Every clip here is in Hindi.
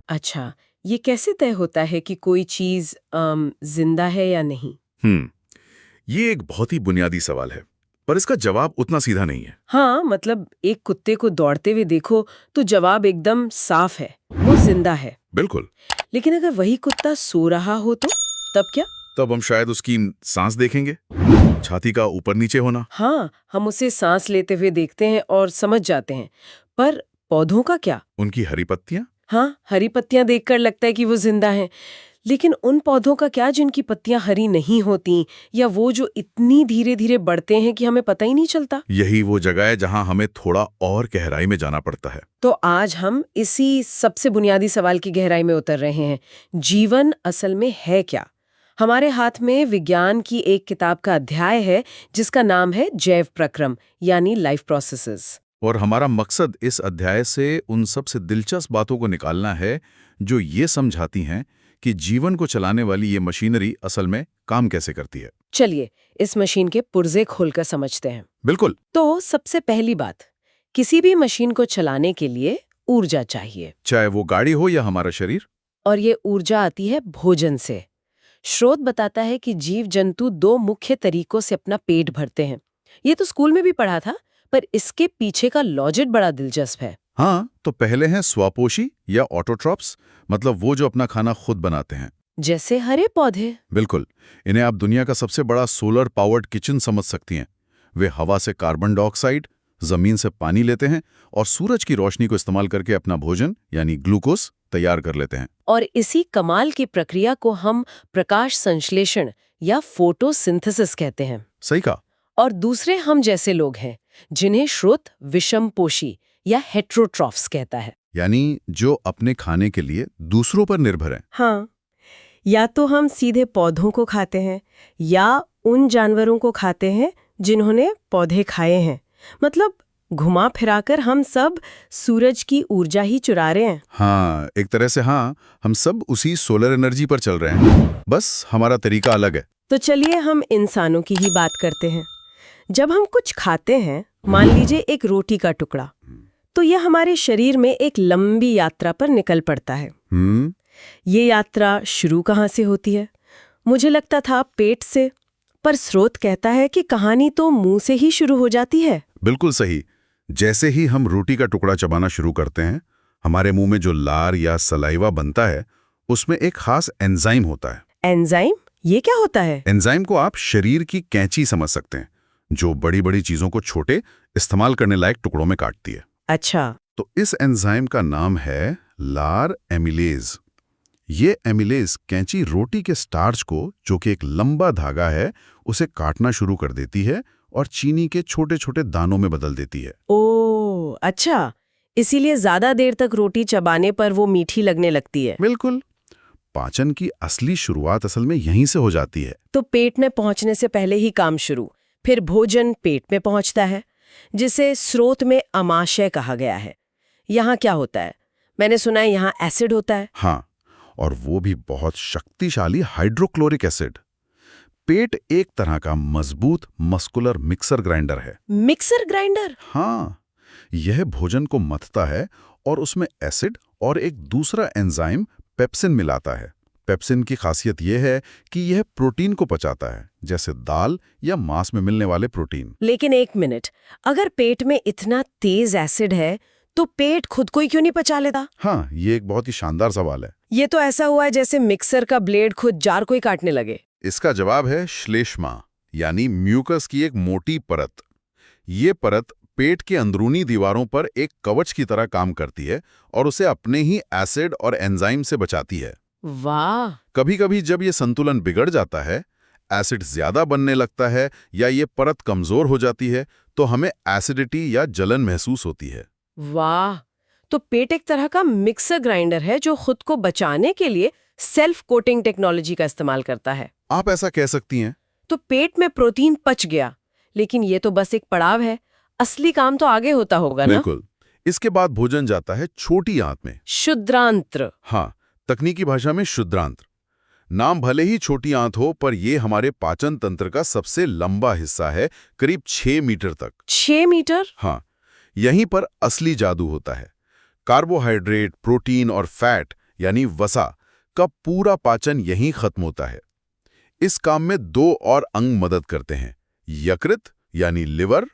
अच्छा, ये कैसे तय होता है कि कोई चीज जिंदा है या नहीं? ये एक बहुत ही बुनियादी सवाल है, पर इसका जवाब उतना सीधा नहीं है। हाँ, मतलब एक कुत्ते को दौड़ते हुए देखो तो जवाब एकदम साफ है, वो जिंदा है। बिल्कुल। लेकिन अगर वही कुत्ता सो रहा हो तो तब क्या? तब हम शायद उसकी सांस देखेंगे, छाती का ऊपर नीचे होना। हाँ, हम उसे सांस लेते हुए देखते हैं और समझ जाते हैं। पर पौधों का क्या? उनकी हरी पत्तियां। हाँ, हरी पत्तियां देखकर लगता है कि वो जिंदा हैं। लेकिन उन पौधों का क्या जिनकी पत्तियां हरी नहीं होती, या वो जो इतनी धीरे धीरे बढ़ते हैं कि हमें पता ही नहीं चलता? यही वो जगह है जहां हमें थोड़ा और गहराई में जाना पड़ता है। तो आज हम इसी सबसे बुनियादी सवाल की गहराई में उतर रहे हैं। जीवन असल में है क्या? हमारे हाथ में विज्ञान की एक किताब का अध्याय है जिसका नाम है जैव प्रक्रम, यानी लाइफ प्रोसेसेस। और हमारा मकसद इस अध्याय से उन सबसे दिलचस्प बातों को निकालना है जो ये समझाती हैं कि जीवन को चलाने वाली ये मशीनरी असल में काम कैसे करती है। चलिए इस मशीन के पुर्जे खोलकर समझते हैं। बिल्कुल। तो सबसे पहली बात, किसी भी मशीन को चलाने के लिए ऊर्जा चाहिए, चाहे वो गाड़ी हो या हमारा शरीर। और ये ऊर्जा आती है भोजन से। स्रोत बताता है कि जीव जंतु दो मुख्य तरीकों से अपना पेट भरते हैं। ये तो स्कूल में भी पढ़ा था, पर इसके पीछे का लॉजिक बड़ा दिलचस्प है। हाँ, तो पहले हैं स्वापोशी या ऑटोट्रॉप्स, मतलब वो जो अपना खाना खुद बनाते हैं। जैसे हरे पौधे। बिल्कुल। इन्हें आप दुनिया का सबसे बड़ा सोलर पावर्ड किचन समझ सकती हैं। वे हवा से कार्बन डाइऑक्साइड, जमीन से पानी लेते हैं और सूरज की रोशनी को इस्तेमाल करके अपना भोजन यानी ग्लूकोज तैयार कर लेते हैं। और इसी कमाल की प्रक्रिया को हम प्रकाश संश्लेषण या फोटोसिंथेसिस कहते हैं। सही कहा। और दूसरे हम जैसे लोग हैं जिन्हें श्रुत विषमपोषी या हेट्रोट्रॉफ्स कहता है। यानी जो अपने खाने के लिए दूसरों पर निर्भर हैं। हाँ, या तो हम सीधे पौधों को खाते हैं या उन जानवरों को खाते हैं जिन्होंने पौधे खाए हैं। मतलब घुमा फिराकर हम सब सूरज की ऊर्जा ही चुरा रहे हैं। हाँ, एक तरह से हाँ, हम सब उसी सोलर एनर्जी पर चल रहे हैं, बस हमारा तरीका अलग है। तो चलिए हम इंसानों की ही बात करते हैं। जब हम कुछ खाते हैं, मान लीजिए एक रोटी का टुकड़ा, तो यह हमारे शरीर में एक लंबी यात्रा पर निकल पड़ता है। ये यात्रा शुरू कहाँ से होती है? मुझे लगता था पेट से, पर स्रोत कहता है कि कहानी तो मुंह से ही शुरू हो जाती है। बिल्कुल सही। जैसे ही हम रोटी का टुकड़ा चबाना शुरू करते हैं, हमारे मुंह में जो लार या सलाइवा बनता है, उसमें एक खास एंजाइम होता है। एंजाइम? ये क्या होता है? एंजाइम को आप शरीर की कैंची समझ सकते हैं, जो बड़ी बड़ी चीजों को छोटे, इस्तेमाल करने लायक टुकड़ों में काटती है। अच्छा। तो इस एंजाइम का नाम है लार एमिलेज। ये एमिलेज कैंची रोटी के स्टार्च को, जो कि एक लंबा धागा है, उसे काटना शुरू कर देती है और चीनी के छोटे छोटे दानों में बदल देती है। ओह, अच्छा, इसीलिए ज्यादा देर तक रोटी चबाने पर वो मीठी लगने लगती है। बिल्कुल। पाचन की असली शुरुआत असल में यहीं से हो जाती है। तो पेट में पहुंचने से पहले ही काम शुरू, फिर भोजन पेट में पहुंचता है, जिसे स्रोत में अमाशय कहा गया है। यहाँ क्या होता है? मैंने सुना है यहाँ एसिड होता है। हाँ, और वो भी बहुत शक्तिशाली हाइड्रोक्लोरिक एसिड। पेट एक तरह का मजबूत मस्कुलर मिक्सर ग्राइंडर है। Mixer grinder? हाँ, यह भोजन को मथता है और उसमें एसिड और एक दूसरा एंजाइम पेप्सिन मिलाता है। पेप्सिन की खासियत यह है कि यह प्रोटीन को पचाता है, जैसे दाल या मांस में मिलने वाले प्रोटीन। लेकिन एक मिनट, अगर पेट में इतना तेज एसिड है तो पेट खुद को ही क्यों नहीं पचा लेता? हाँ, ये एक बहुत ही शानदार सवाल है। ये तो ऐसा हुआ है जैसे मिक्सर का ब्लेड खुद जार को ही काटने लगे। इसका जवाब है श्लेष्मा, यानी म्यूकस की एक मोटी परत। ये परत पेट के अंदरूनी दीवारों पर एक कवच की तरह काम करती है और उसे अपने ही एसिड और एंजाइम से बचाती है। वाह! कभी-कभी जब ये संतुलन बिगड़ जाता है, एसिड ज्यादा बनने लगता है या ये परत कमजोर हो जाती है, तो हमें एसिडिटी या जलन महसूस होती है। वाह! तो पेट एक तरह का मिक्सर ग्राइंडर है जो खुद को बचाने के लिए सेल्फ कोटिंग टेक्नोलॉजी का इस्तेमाल करता है। आप ऐसा कह सकती हैं। तो पेट में प्रोटीन पच गया, लेकिन ये तो बस एक पड़ाव है। असली काम तो आगे होता होगा ना? बिल्कुल। इसके बाद भोजन जाता है छोटी आंत में। शुद्रांत्र। हाँ, तकनीकी भाषा में शुद्रांत्र। नाम भले ही छोटी आंत हो, पर यह हमारे पाचन तंत्र का सबसे लंबा हिस्सा है, करीब 6 मीटर तक। 6 मीटर? हाँ, यहीं पर असली जादू होता है। कार्बोहाइड्रेट, प्रोटीन और फैट यानी वसा का पूरा पाचन यहीं खत्म होता है। इस काम में 2 और अंग मदद करते हैं, यकृत यानी लिवर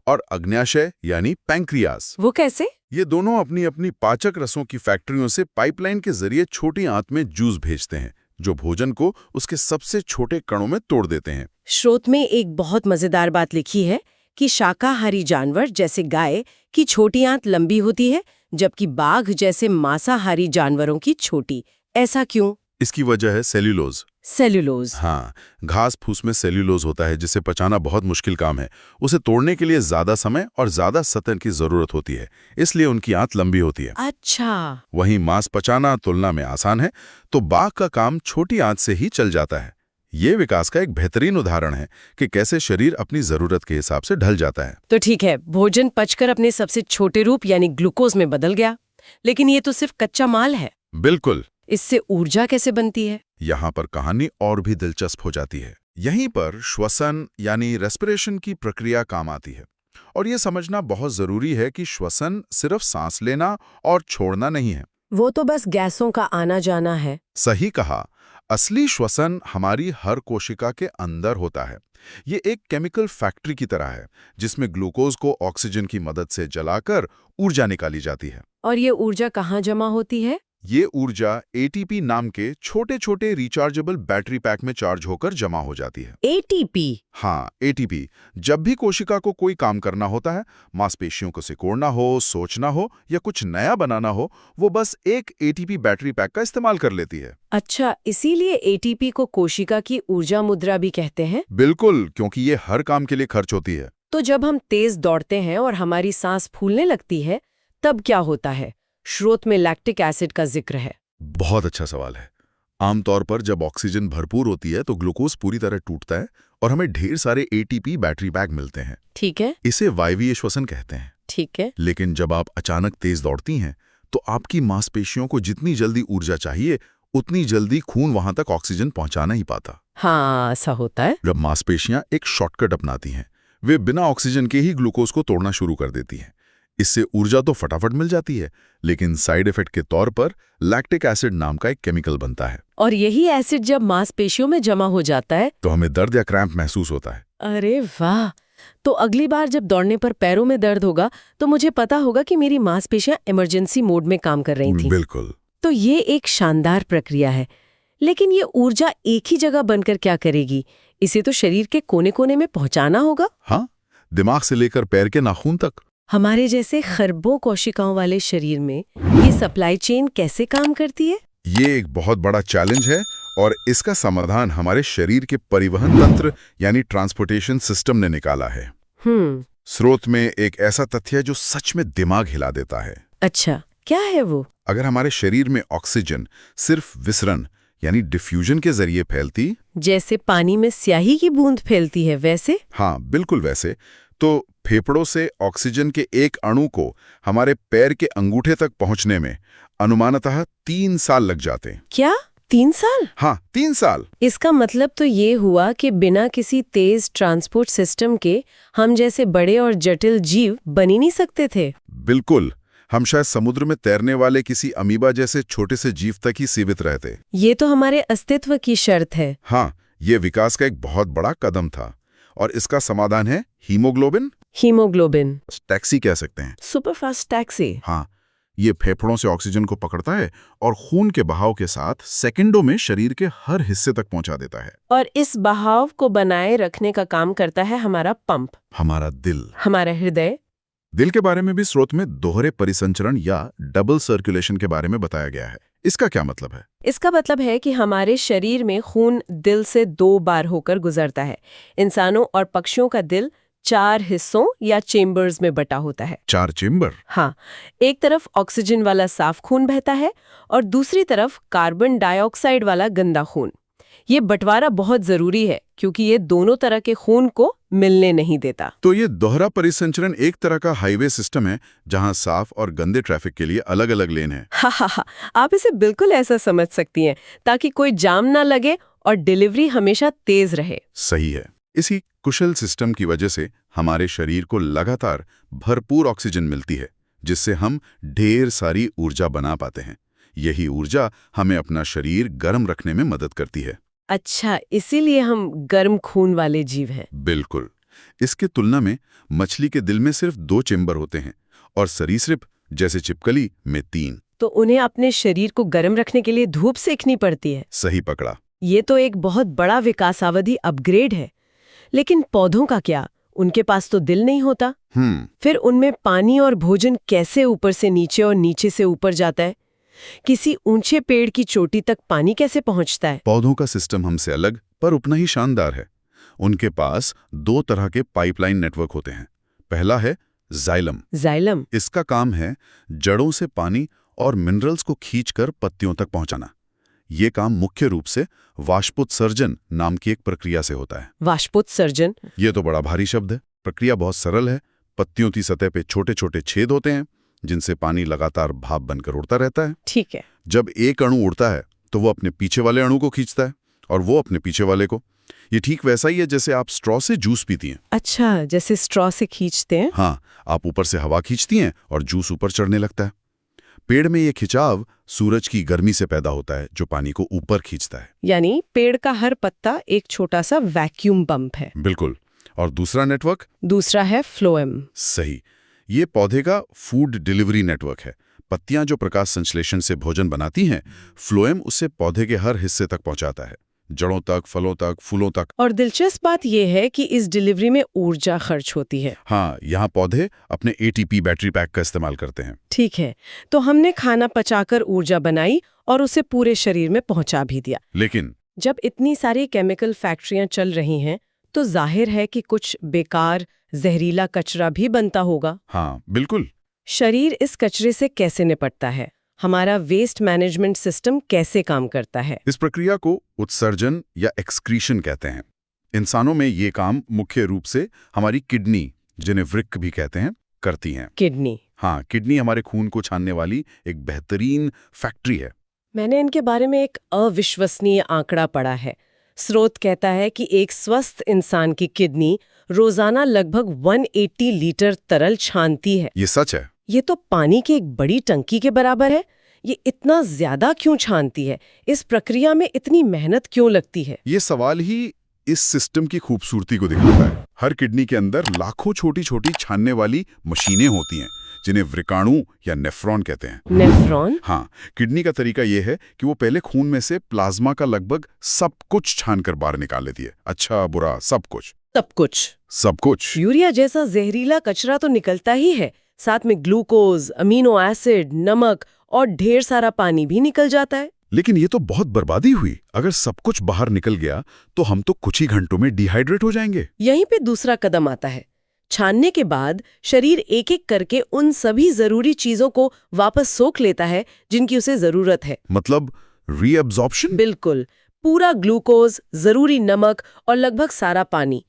और अग्न्याशय यानी पैंक्रियास। वो कैसे? ये दोनों अपनी अपनी पाचक रसों की फैक्ट्रियों से पाइपलाइन के जरिए छोटी आंत में जूस भेजते हैं, जो भोजन को उसके सबसे छोटे कणों में तोड़ देते हैं। स्रोत में एक बहुत मजेदार बात लिखी है कि शाकाहारी जानवर जैसे गाय की छोटी आंत लंबी होती है, जबकि बाघ जैसे मांसाहारी जानवरों की छोटी। ऐसा क्यों? इसकी वजह है सेल्यूलोज। सेल्यूलोज। हाँ, घास फूस में सेल्यूलोज होता है, जिसे पचाना बहुत मुश्किल काम है। उसे तोड़ने के लिए ज्यादा समय और ज्यादा सतन की जरूरत होती है, इसलिए उनकी आंत लंबी होती है। अच्छा। वहीं मांस पचाना तुलना में आसान है, तो बाघ का काम छोटी आंत से ही चल जाता है। ये विकास का एक बेहतरीन उदाहरण है कि कैसे शरीर अपनी जरूरत के हिसाब से ढल जाता है। तो ठीक है, भोजन पचकर अपने सबसे छोटे रूप यानी ग्लूकोज में बदल गया, लेकिन ये तो सिर्फ कच्चा माल है। बिल्कुल। इससे ऊर्जा कैसे बनती है? यहाँ पर कहानी और भी दिलचस्प हो जाती है। यहीं पर श्वसन यानी रेस्पिरेशन की प्रक्रिया काम आती है। और ये समझना बहुत जरूरी है कि श्वसन सिर्फ सांस लेना और छोड़ना नहीं है। वो तो बस गैसों का आना जाना है। सही कहा। असली श्वसन हमारी हर कोशिका के अंदर होता है। ये एक केमिकल फैक्ट्री की तरह है, जिसमें ग्लूकोज को ऑक्सीजन की मदद से जलाकर ऊर्जा निकाली जाती है। और ये ऊर्जा कहाँ जमा होती है? ये ऊर्जा एटीपी नाम के छोटे छोटे रिचार्जेबल बैटरी पैक में चार्ज होकर जमा हो जाती है। एटीपी? हाँ, एटीपी। जब भी कोशिका को कोई काम करना होता है, मांसपेशियों को सिकोड़ना हो, सोचना हो या कुछ नया बनाना हो, वो बस एक एटीपी बैटरी पैक का इस्तेमाल कर लेती है। अच्छा, इसीलिए एटीपी को कोशिका की ऊर्जा मुद्रा भी कहते हैं? बिल्कुल, क्योंकि ये हर काम के लिए खर्च होती है। तो जब हम तेज दौड़ते हैं और हमारी सांस फूलने लगती है, तब क्या होता है? स्रोत में लैक्टिक एसिड का जिक्र है। बहुत अच्छा सवाल है। आमतौर पर जब ऑक्सीजन भरपूर होती है तो ग्लूकोज पूरी तरह टूटता है और हमें ढेर सारे एटीपी बैटरी पैक मिलते हैं। ठीक है। इसे वायवीय श्वसन कहते हैं। ठीक है। लेकिन जब आप अचानक तेज दौड़ती हैं, तो आपकी मांसपेशियों को जितनी जल्दी ऊर्जा चाहिए, उतनी जल्दी खून वहां तक ऑक्सीजन पहुंचा नहीं पाता। हाँ, ऐसा होता है। जब मांसपेशियां एक शॉर्टकट अपनाती हैं, वे बिना ऑक्सीजन के ही ग्लूकोज को तोड़ना शुरू कर देती हैं। इससे ऊर्जा तो फटाफट मिल जाती है, लेकिन साइड इफेक्ट के तौर पर लैक्टिक एसिड नाम का एक केमिकल बनता है। और यही एसिड जब मांसपेशियों में जमा हो जाता है तो हमें दर्द या क्रैम्प महसूस होता है। अरे वाह! तो अगली बार जब दौड़ने पर पैरों में दर्द होगा तो मुझे पता होगा कि मेरी मांसपेशियां इमरजेंसी मोड में काम कर रही थीं। बिल्कुल। तो ये एक शानदार प्रक्रिया है। लेकिन ये ऊर्जा एक ही जगह बनकर क्या करेगी? इसे तो शरीर के कोने कोने में पहुंचाना होगा। हाँ, दिमाग से लेकर पैर के नाखून तक। हमारे जैसे खरबों कोशिकाओं वाले शरीर में ये सप्लाई चेन कैसे काम करती है? ये एक बहुत बड़ा चैलेंज है और इसका समाधान हमारे शरीर के परिवहन तंत्र यानी ट्रांसपोर्टेशन सिस्टम ने निकाला है। स्रोत में एक ऐसा तथ्य है जो सच में दिमाग हिला देता है। अच्छा, क्या है वो? अगर हमारे शरीर में ऑक्सीजन सिर्फ विसरण यानी डिफ्यूजन के जरिए फैलती, जैसे पानी में स्याही की बूंद फैलती है, वैसे? हाँ, बिल्कुल वैसे, तो फेफड़ों से ऑक्सीजन के एक अणु को हमारे पैर के अंगूठे तक पहुंचने में अनुमानतः 3 साल लग जाते हैं। क्या 3 साल? हाँ, 3 साल। इसका मतलब तो ये हुआ कि बिना किसी तेज ट्रांसपोर्ट सिस्टम के हम जैसे बड़े और जटिल जीव बन ही नहीं सकते थे। बिल्कुल, हम शायद समुद्र में तैरने वाले किसी अमीबा जैसे छोटे से जीव तक ही सीमित रहते। ये तो हमारे अस्तित्व की शर्त है। हाँ, ये विकास का एक बहुत बड़ा कदम था और इसका समाधान है हीमोग्लोबिन। हीमोग्लोबिन, टैक्सी कह सकते हैं। Superfast taxi. हाँ, ये फेफड़ों से ऑक्सीजन को पकड़ता है और खून के बहाव के साथ सेकंडों में शरीर के हर हिस्से तक पहुंचा देता है। और इस बहाव को बनाए रखने का काम करता है हमारा पंप, हमारा दिल, हमारा हृदय। दिल के बारे में भी स्रोत में दोहरे परिसंचरण या डबल सर्कुलेशन के बारे में बताया गया है। इसका क्या मतलब है? इसका मतलब है कि हमारे शरीर में खून दिल से 2 बार होकर गुजरता है। इंसानों और पक्षियों का दिल 4 हिस्सों या चेम्बर्स में बटा होता है। 4 चेम्बर? हाँ, एक तरफ ऑक्सीजन वाला साफ खून बहता है और दूसरी तरफ कार्बन डाइऑक्साइड वाला गंदा खून। ये बंटवारा बहुत जरूरी है क्योंकि ये दोनों तरह के खून को मिलने नहीं देता। तो ये दोहरा परिसंचरण एक तरह का हाईवे सिस्टम है जहां साफ और गंदे ट्रैफिक के लिए अलग अलग लेन है। हा, आप इसे बिल्कुल ऐसा समझ सकती हैं ताकि कोई जाम ना लगे और डिलीवरी हमेशा तेज रहे। सही है। इसी कुशल सिस्टम की वजह से हमारे शरीर को लगातार भरपूर ऑक्सीजन मिलती है, जिससे हम ढेर सारी ऊर्जा बना पाते हैं। यही ऊर्जा हमें अपना शरीर गर्म रखने में मदद करती है। अच्छा, इसीलिए हम गर्म खून वाले जीव हैं। बिल्कुल। इसके तुलना में मछली के दिल में सिर्फ 2 चेंबर होते हैं और सरीसृप जैसे छिपकली में 3। तो उन्हें अपने शरीर को गर्म रखने के लिए धूप सेकनी पड़ती है। सही पकड़ा। ये तो एक बहुत बड़ा विकासावधि अपग्रेड है। लेकिन पौधों का क्या? उनके पास तो दिल नहीं होता। फिर उनमें पानी और भोजन कैसे ऊपर से नीचे और नीचे से ऊपर जाता है? किसी ऊंचे पेड़ की चोटी तक पानी कैसे पहुंचता है? पौधों का सिस्टम हमसे अलग पर उतना ही शानदार है। उनके पास 2 तरह के पाइपलाइन नेटवर्क होते हैं। पहला है जाइलम। इसका काम है जड़ों से पानी और मिनरल्स को खींचकर पत्तियों तक पहुंचाना। ये काम मुख्य रूप से वाष्पोत्सर्जन नाम की एक प्रक्रिया से होता है। वाष्पोत्सर्जन? ये तो बड़ा भारी शब्द है। प्रक्रिया बहुत सरल है। पत्तियों की सतह पे छोटे छोटे छेद होते हैं जिनसे पानी लगातार भाप बनकर उड़ता रहता है। ठीक है। जब एक अणु उड़ता है तो वो अपने पीछे वाले अणु को खींचता है और वो अपने पीछे वाले को। ये ठीक वैसा ही है जैसे आप स्ट्रॉ से जूस पीती हैं। अच्छा, जैसे स्ट्रॉ से खींचते हैं? हाँ, आप ऊपर से हवा खींचती हैं और जूस ऊपर चढ़ने लगता है। पेड़ में ये खिंचाव सूरज की गर्मी से पैदा होता है जो पानी को ऊपर खींचता है। यानी पेड़ का हर पत्ता एक छोटा सा वैक्यूम पंप है। बिल्कुल। और दूसरा नेटवर्क? दूसरा है फ्लोएम। सही। ये पौधे का फूड डिलीवरी नेटवर्क है। पत्तियां जो प्रकाश संश्लेषण से भोजन बनाती हैं, फ्लोएम उसे पौधे के हर हिस्से तक पहुंचाता है, जड़ों तक, फलों तक, फूलों तक। और दिलचस्प बात यह है कि इस डिलीवरी में ऊर्जा खर्च होती है। हाँ, यहाँ पौधे अपने ATP बैटरी पैक का इस्तेमाल करते हैं। ठीक है, तो हमने खाना पचाकर ऊर्जा बनाई और उसे पूरे शरीर में पहुंचा भी दिया। लेकिन जब इतनी सारी केमिकल फैक्ट्रियां चल रही हैं, तो जाहिर है कि कुछ बेकार जहरीला कचरा भी बनता होगा। हाँ, बिल्कुल। शरीर इस कचरे से कैसे निपटता है? हमारा वेस्ट मैनेजमेंट सिस्टम कैसे काम करता है? इस प्रक्रिया को उत्सर्जन या एक्सक्रीशन कहते हैं। इंसानों में ये काम मुख्य रूप से हमारी किडनी, जिन्हें वृक्क भी कहते हैं, करती हैं। किडनी? हाँ, किडनी हमारे खून को छानने वाली एक बेहतरीन फैक्ट्री है। मैंने इनके बारे में एक अविश्वसनीय आंकड़ा पढ़ा है। स्रोत कहता है कि एक स्वस्थ इंसान की किडनी रोजाना लगभग 180 लीटर तरल छानती है। ये सच है। ये तो पानी की एक बड़ी टंकी के बराबर है। ये इतना ज्यादा क्यों छानती है? इस प्रक्रिया में इतनी मेहनत क्यों लगती है? ये सवाल ही इस सिस्टम की खूबसूरती को दिखाता है। हर किडनी के अंदर लाखों छोटी छोटी छानने वाली मशीनें होती हैं जिन्हें वृकाणु या नेफ्रॉन कहते हैं। नेफ्रॉन? हाँ, किडनी का तरीका यह है कि वो पहले खून में से प्लाज्मा का लगभग सब कुछ छानकर बाहर निकाल लेती है। अच्छा बुरा सब कुछ। सब कुछ। यूरिया जैसा जहरीला कचरा तो निकलता ही है, साथ में ग्लूकोज, अमीनो एसिड, नमक और ढेर सारा पानी भी निकल जाता है। लेकिन ये तो बहुत बर्बादी हुई। अगर सब कुछ बाहर निकल गया तो हम तो कुछ ही घंटों में डिहाइड्रेट हो जाएंगे। यहीं पे दूसरा कदम आता है। छानने के बाद शरीर एक एक करके उन सभी जरूरी चीजों को वापस सोख लेता है जिनकी उसे जरूरत है। मतलब रीअब्जॉर्प्शन? बिल्कुल। पूरा ग्लूकोज, जरूरी नमक और लगभग सारा पानी।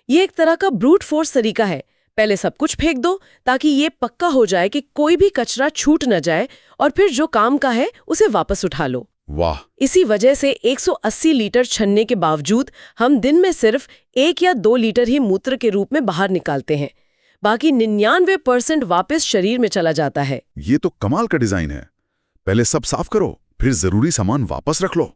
ये एक तरह का ब्रूट फोर्स तरीका है। पहले सब कुछ फेंक दो ताकि ये पक्का हो जाए कि कोई भी कचरा छूट न जाए, और फिर जो काम का है उसे वापस उठा लो। वाह! इसी वजह से 180 लीटर छन्ने के बावजूद हम दिन में सिर्फ 1 या 2 लीटर ही मूत्र के रूप में बाहर निकालते हैं। बाकी 99% वापस शरीर में चला जाता है। ये तो कमाल का डिजाइन है। पहले सब साफ करो, फिर जरूरी सामान वापस रख लो।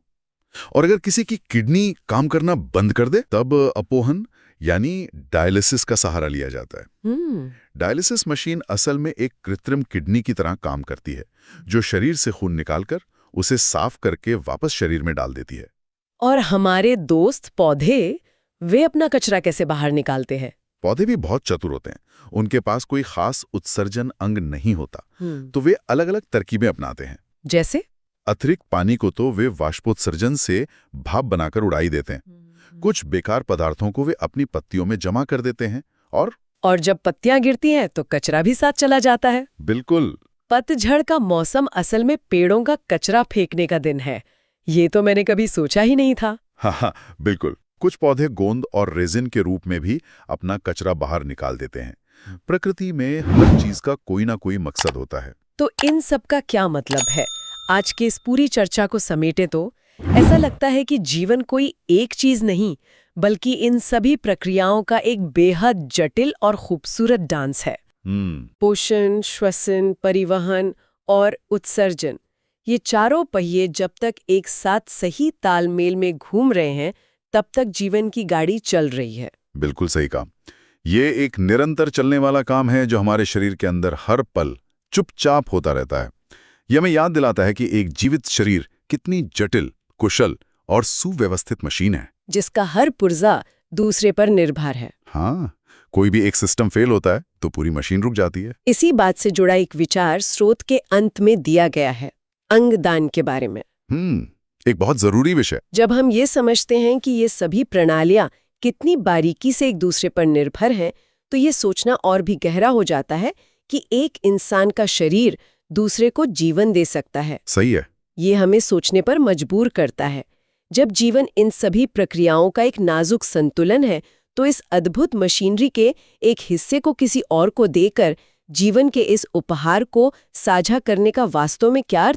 और अगर किसी की किडनी काम करना बंद कर दे तब अपोहन यानी डायलिसिस का सहारा लिया जाता है। डायलिसिस मशीन असल में एक कृत्रिम किडनी की तरह काम करती है जो शरीर से खून निकालकर उसे साफ करके वापस शरीर में डाल देती है। और हमारे दोस्त पौधे, वे अपना कचरा कैसे बाहर निकालते हैं? पौधे भी बहुत चतुर होते हैं। उनके पास कोई खास उत्सर्जन अंग नहीं होता, तो वे अलग अलग तरकीबें अपनाते हैं। जैसे? अतिरिक्त पानी को तो वे वाष्पोत्सर्जन से भाप बनाकर उड़ाई देते हैं। कुछ बेकार पदार्थों को वे अपनी पत्तियों में जमा कर देते हैं और जब पत्तियां गिरती हैं तो कचरा भी साथ चला जाता है। बिल्कुल। पतझड़ का मौसम असल में पेड़ों का कचरा फेंकने का दिन है। ये तो मैंने कभी सोचा ही नहीं था। हाँ, बिल्कुल। कुछ पौधे गोंद और रेजिन के रूप में भी अपना कचरा बाहर निकाल देते हैं। प्रकृति में हर चीज का कोई ना कोई मकसद होता है। तो इन सब का क्या मतलब है? आज की इस पूरी चर्चा को समेटे तो ऐसा लगता है कि जीवन कोई एक चीज नहीं, बल्कि इन सभी प्रक्रियाओं का एक बेहद जटिल और खूबसूरत डांस है। पोषण, श्वसन, परिवहन और उत्सर्जन, ये चारों पहिए जब तक एक साथ सही तालमेल में घूम रहे हैं, तब तक जीवन की गाड़ी चल रही है। बिल्कुल सही कहा। ये एक निरंतर चलने वाला काम है जो हमारे शरीर के अंदर हर पल चुपचाप होता रहता है। यह हमें याद दिलाता है कि एक जीवित शरीर कितनी जटिल, कुशल और सुव्यवस्थित मशीन है, जिसका हर पुर्जा दूसरे पर निर्भर है। हाँ, कोई भी एक सिस्टम फेल होता है तो पूरी मशीन रुक जाती है। इसी बात से जुड़ा एक विचार स्रोत के अंत में दिया गया है, अंगदान के बारे में। एक बहुत जरूरी विषय। जब हम ये समझते हैं कि ये सभी प्रणालियां कितनी बारीकी से एक दूसरे पर निर्भर हैं, तो ये सोचना और भी गहरा हो जाता है कि एक इंसान का शरीर दूसरे को जीवन दे सकता है। सही है। ये हमें सोचने पर मजबूर करता है। जब जीवन इन सभी प्रक्रियाओं का एक नाजुक संतुलन है, तो इस अद्भुत मशीनरी के एक हिस्से को किसी और को देकर जीवन के इस उपहार को साझा करने का वास्तव में क्या अर्थ